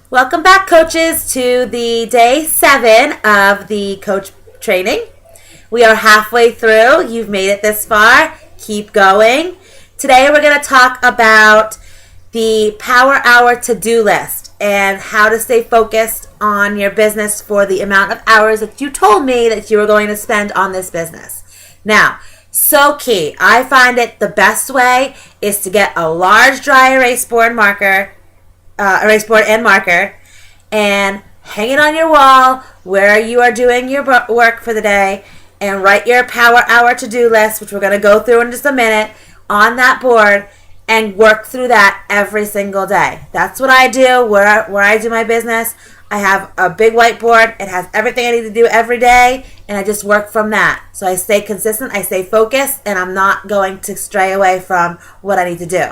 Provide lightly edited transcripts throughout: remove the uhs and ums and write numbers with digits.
Welcome back, coaches, to the day 7 of the coach training. We are halfway through. You've made it this far. Keep going. Today we're going to talk about the Power Hour to-do list and how to stay focused on your business for the amount of hours that you told me that you were going to spend on this business. Now, so key. I find it the best way is to get a large dry erase board and marker, and hang it on your wall where you are doing your work for the day, and write your Power Hour to-do list, which we're going to go through in just a minute, on that board, and work through that every single day. That's what I do where I do my business. I have a big whiteboard. It has everything I need to do every day, and I just work from that. So I stay consistent, I stay focused, and I'm not going to stray away from what I need to do.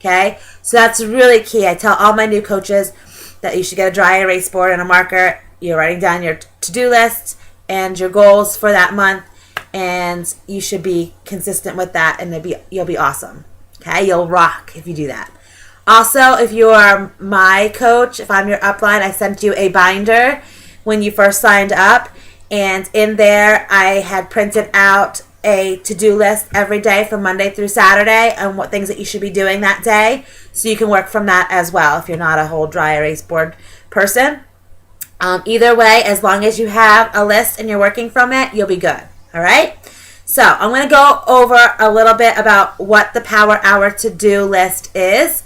Okay? So that's really key. I tell all my new coaches that you should get a dry erase board and a marker. You're writing down your to-do list and your goals for that month, and you should be consistent with that, and you'll be awesome. Okay? You'll rock if you do that. Also, if you are my coach, if I'm your upline, I sent you a binder when you first signed up, and in there I had printed out a to-do list every day from Monday through Saturday on what things that you should be doing that day, so you can work from that as well if you're not a whole dry erase board person. Either way, as long as you have a list and you're working from it, you'll be good. All right? So I'm going to go over a little bit about what the Power Hour to-do list is.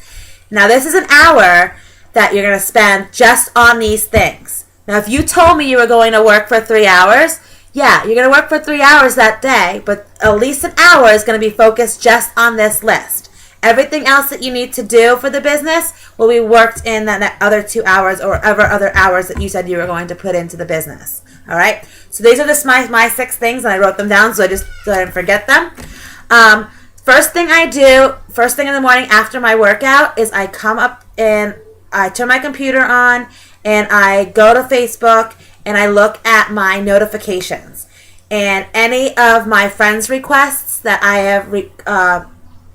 Now, this is an hour that you're going to spend just on these things. Now, if you told me you were going to work for 3 hours, yeah, you're going to work for 3 hours that day, but at least an hour is going to be focused just on this list. Everything else that you need to do for the business will be worked in that other 2 hours or whatever other hours that you said you were going to put into the business. All right? So these are just my 6 things, and I wrote them down so I didn't forget them. First thing I do, first thing in the morning after my workout, is I come up and I turn my computer on and I go to Facebook and I look at my notifications. And any of my friends' requests that I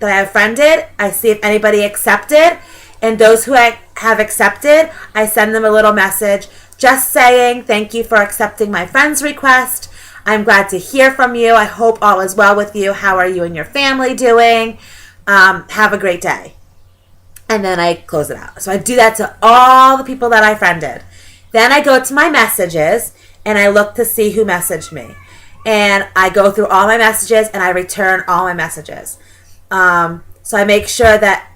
have friended, I see if anybody accepted. And those who have accepted, I send them a little message just saying, thank you for accepting my friend's request. I'm glad to hear from you. I hope all is well with you. How are you and your family doing? Have a great day. And then I close it out. So I do that to all the people that I friended. Then I go to my messages and I look to see who messaged me. And I go through all my messages and I return all my messages. So I make sure that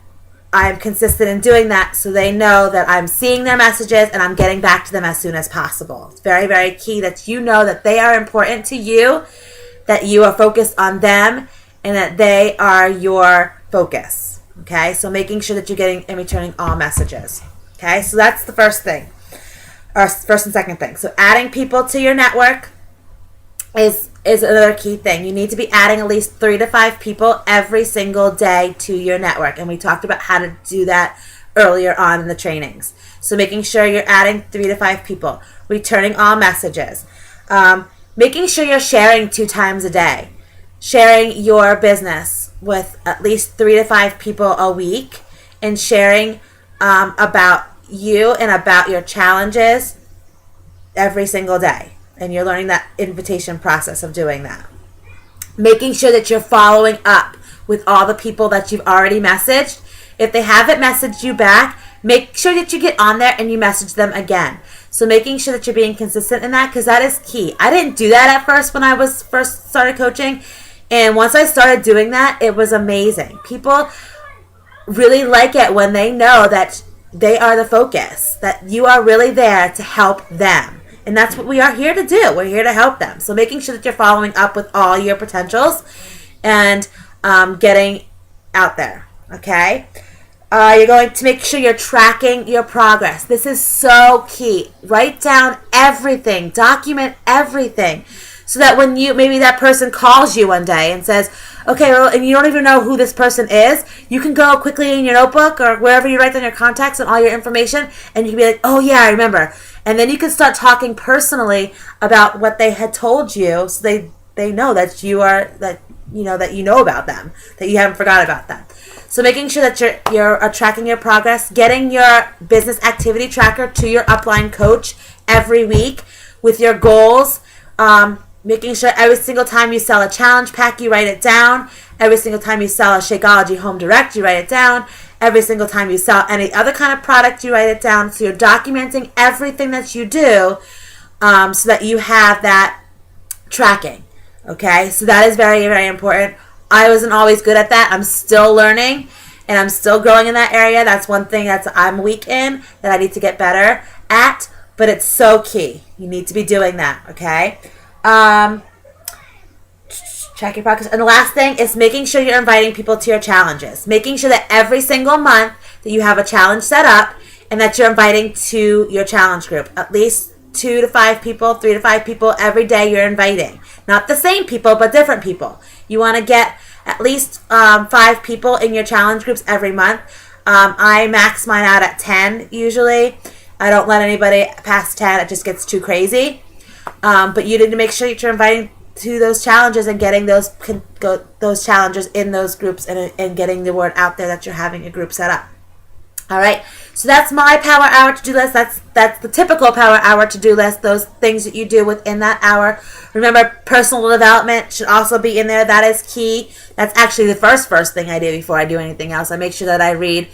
I'm consistent in doing that so they know that I'm seeing their messages and I'm getting back to them as soon as possible. It's very, very key that you know that they are important to you, that you are focused on them, and that they are your focus. Okay? So making sure that you're getting and returning all messages. Okay? So that's the first thing. Or first and second thing. So adding people to your network is another key thing. You need to be adding at least 3 to 5 people every single day to your network. And we talked about how to do that earlier on in the trainings. So making sure you're adding 3 to 5 people. Returning all messages. Making sure you're sharing 2 times a day. Sharing your business with at least 3 to 5 people a week. And sharing about you and about your challenges every single day. And you're learning that invitation process of doing that. Making sure that you're following up with all the people that you've already messaged. If they haven't messaged you back, make sure that you get on there and you message them again. So making sure that you're being consistent in that, because that is key. I didn't do that at first when I was first started coaching. And once I started doing that, it was amazing. People really like it when they know that they are the focus, that you are really there to help them. And that's what we are here to do. We're here to help them. So making sure that you're following up with all your potentials and getting out there. Okay? You're going to make sure you're tracking your progress. This is so key. Write down everything. Document everything. So that when maybe that person calls you one day and says, okay, well, and you don't even know who this person is, you can go quickly in your notebook or wherever you write down your contacts and all your information, and you can be like, oh yeah, I remember. And then you can start talking personally about what they had told you, so they know that you know about them, that you haven't forgot about them. So making sure that you're tracking your progress, getting your business activity tracker to your upline coach every week with your goals, making sure every single time you sell a challenge pack, you write it down. Every single time you sell a Shakeology Home Direct, you write it down. Every single time you sell any other kind of product, you write it down. So you're documenting everything that you do so that you have that tracking. Okay, so that is very, very important. I wasn't always good at that. I'm still learning and I'm still growing in that area. That's one thing that I'm weak in that I need to get better at, but it's so key. You need to be doing that, okay? Track your progress. And the last thing is making sure you're inviting people to your challenges. Making sure that every single month that you have a challenge set up and that you're inviting to your challenge group. At least 2 to 5 people, 3 to 5 people every day you're inviting. Not the same people, but different people. You want to get at least 5 people in your challenge groups every month. I max mine out at 10 usually. I don't let anybody past 10. It just gets too crazy. But you need to make sure that you're inviting to those challenges and getting those challenges in those groups and getting the word out there that you're having a group set up. All right, so that's my power hour to-do list. That's the typical power hour to-do list, those things that you do within that hour. Remember, personal development should also be in there. That is key. That's actually the first thing I do before I do anything else. I make sure that I read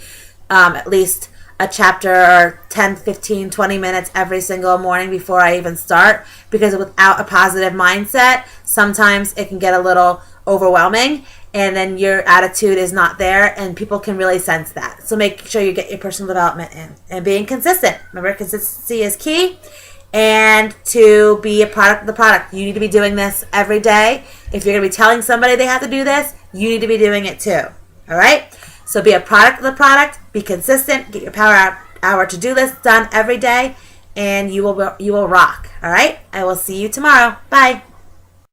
at least a chapter or 10, 15, 20 minutes every single morning before I even start, because without a positive mindset, sometimes it can get a little overwhelming and then your attitude is not there and people can really sense that. So make sure you get your personal development in and being consistent. Remember, consistency is key. And to be a product of the product, you need to be doing this every day. If you're going to be telling somebody they have to do this, you need to be doing it too. All right? So be a product of the product, be consistent, get your power hour to-do list done every day, and you will rock. All right? I will see you tomorrow. Bye.